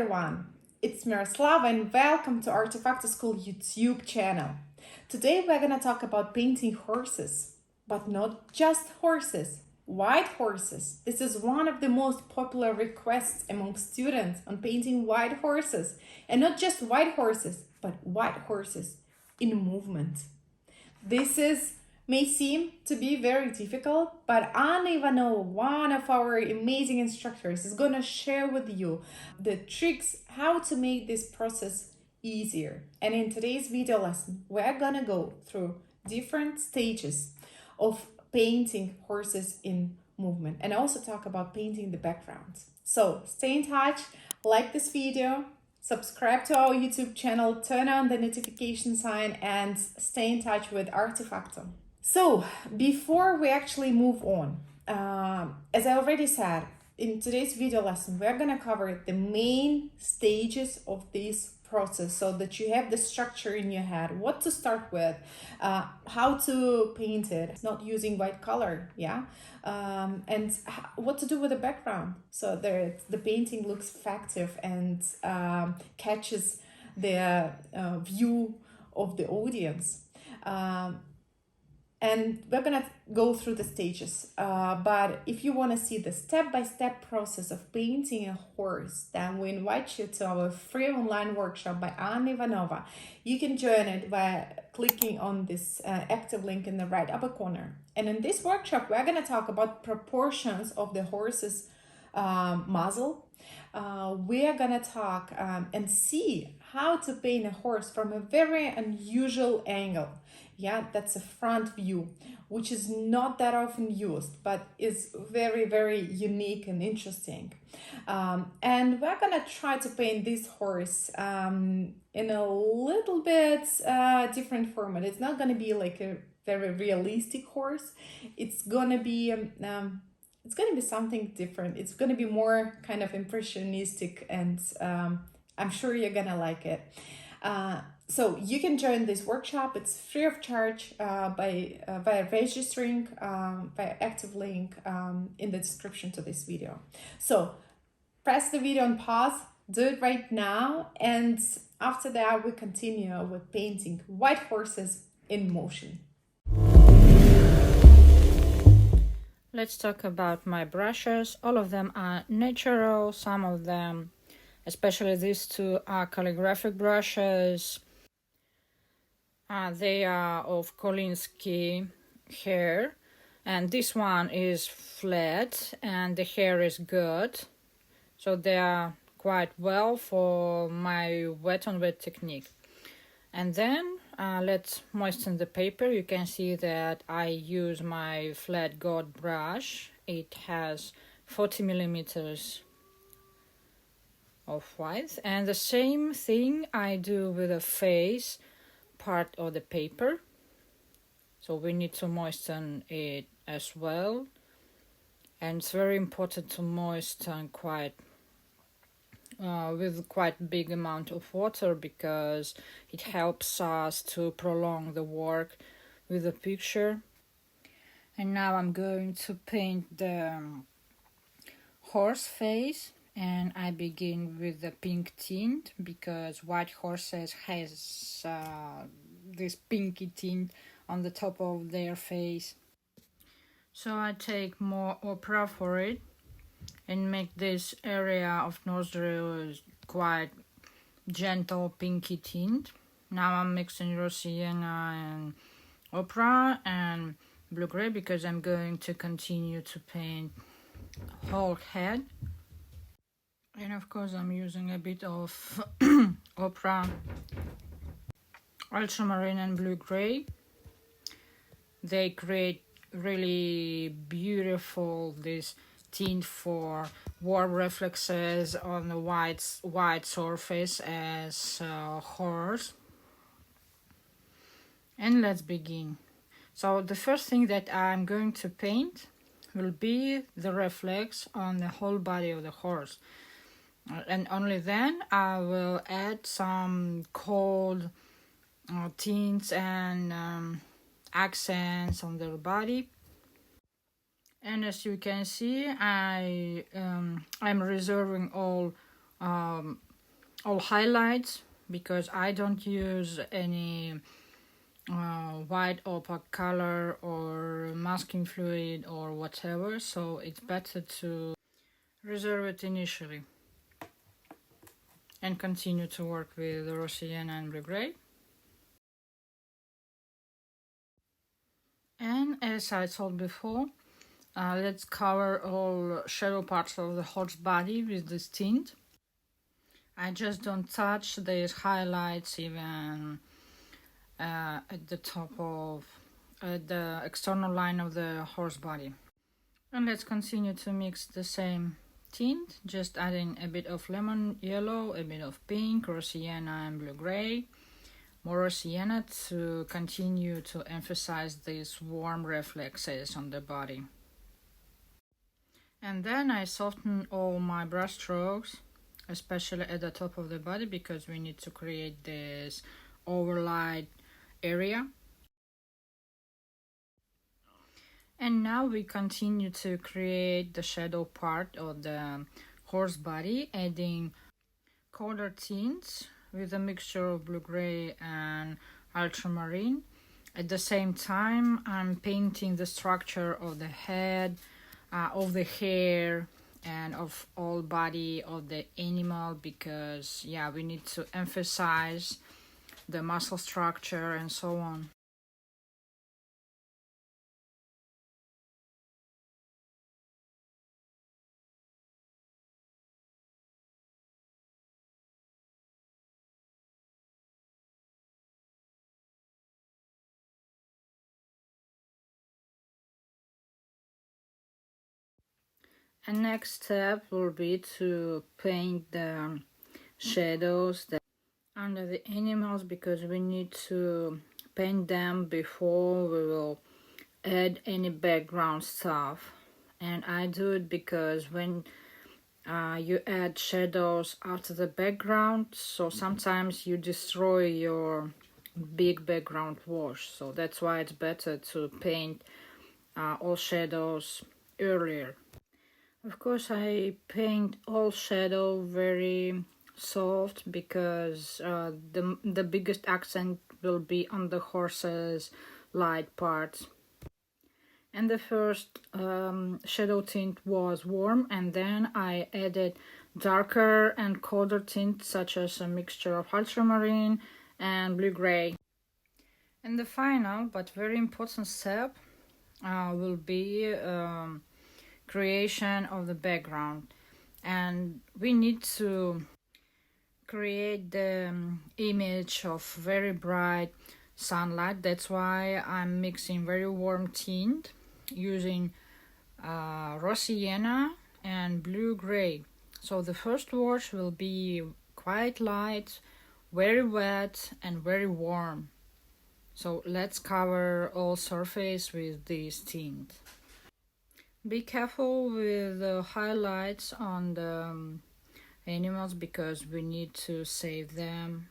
everyone, it's Miroslava and welcome to Artefacto School YouTube channel. Today we're gonna talk about painting horses, but not just horses, white horses. This is one of the most popular requests among students on painting white horses, and not just white horses, but white horses in movement. This may seem to be very difficult, but Anna Ivanova, one of our amazing instructors, is going to share with you the tricks how to make this process easier. And in today's video lesson, we're going to go through different stages of painting horses in movement and also talk about painting the backgrounds. So stay in touch, like this video, subscribe to our YouTube channel, turn on the notification sign, and stay in touch with Artefacto. So before we actually move on, as I already said, in today's video lesson, we're going to cover the main stages of this process so that you have the structure in your head, what to start with, how to paint it, not using white color, and what to do with the background so that the painting looks effective and catches the view of the audience. And we're gonna go through the stages, but if you want to see the step-by-step process of painting a horse, then we invite you to our free online workshop by Anna Ivanova. You can join it by clicking on this active link in the right upper corner. And in this workshop, we're gonna talk about proportions of the horse's muzzle. We are gonna talk and see how to paint a horse from a very unusual angle. That's a front view, which is not that often used, but is very, very unique and interesting. And we're gonna try to paint this horse in a little bit different format. It's not gonna be like a very realistic horse. It's gonna be something different. It's gonna be more kind of impressionistic, and I'm sure you're gonna like it. So you can join this workshop. It's free of charge by registering via active link in the description to this video. So press the video on pause, do it right now, and after that we continue with painting white horses in motion. Let's talk about my brushes. All of them are natural. Some of them, especially these two, are calligraphic brushes. They are of Kolinsky hair, and this one is flat and the hair is good, so they are quite well for my wet on wet technique. And then let's moisten the paper. You can see that I use my flat gold brush. It has 40 millimeters of width, and the same thing I do with the face part of the paper, so we need to moisten it as well. And it's very important to moisten with quite big amount of water, because it helps us to prolong the work with the picture. And now I'm going to paint the horse face, and I begin with the pink tint because white horses has this pinky tint on the top of their face. So I take more ochre for it and make this area of nostril quite gentle pinky tint. Now I'm mixing raw sienna and ochre and blue-gray because I'm going to continue to paint whole head. And of course I'm using a bit of ochre, ultramarine and blue-gray. They create really beautiful this tint for warm reflexes on the white surface as horse. And let's begin. So the first thing that I'm going to paint will be the reflex on the whole body of the horse. And only then I will add some cold tints and accents on their body. And as you can see, I'm reserving all all highlights because I don't use any white opaque color or masking fluid or whatever, so it's better to reserve it initially and continue to work with raw sienna and blue gray. And as I told before, let's cover all shadow parts of the horse body with this tint. I just don't touch these highlights even at the top of the external line of the horse body. And let's continue to mix the same tint, just adding a bit of lemon yellow, a bit of pink, raw sienna and blue gray. More raw sienna to continue to emphasize these warm reflexes on the body. And then I soften all my brush strokes, especially at the top of the body, because we need to create this overlaid area. And now we continue to create the shadow part of the horse body, adding color tints with a mixture of blue gray and ultramarine. At the same time, I'm painting the structure of the head, of the hair, and of all body of the animal, because we need to emphasize the muscle structure and so on. And next step will be to paint the shadows under the animals, because we need to paint them before we will add any background stuff. And I do it because when you add shadows after the background, so sometimes you destroy your big background wash, so that's why it's better to paint all shadows earlier. Of course, I paint all shadow very soft because the biggest accent will be on the horse's light parts. And the first shadow tint was warm, and then I added darker and colder tints such as a mixture of ultramarine and blue gray. And the final but very important step will be creation of the background, and we need to create the image of very bright sunlight. That's why I'm mixing very warm tint using raw sienna and blue gray. So the first wash will be quite light, very wet and very warm. So let's cover all surface with this tint. Be careful with the highlights on the animals because we need to save them.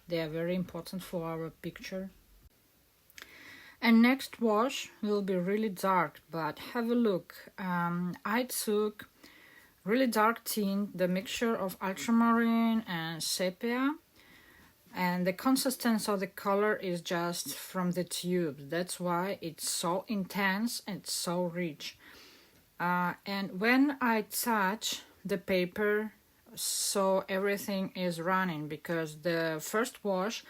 They are very important for our picture. And next wash will be really dark, but have a look. I took really dark tint, the mixture of ultramarine and sepia, and the consistency of the color is just from the tube. That's why it's so intense and so rich. And when I touch the paper, so everything is running because the first wash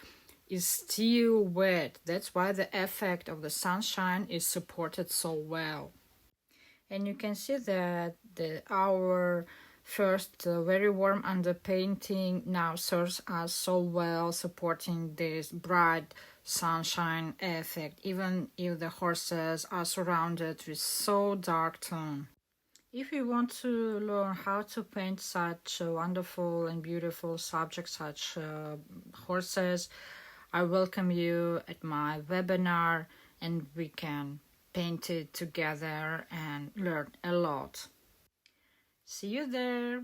is still wet. That's why the effect of the sunshine is supported so well. And you can see that our first very warm underpainting now serves us so well, supporting this bright sunshine effect, even if the horses are surrounded with so dark tone. If you want to learn how to paint such wonderful and beautiful subjects such horses, I welcome you at my webinar, and we can paint it together and learn a lot. See you there!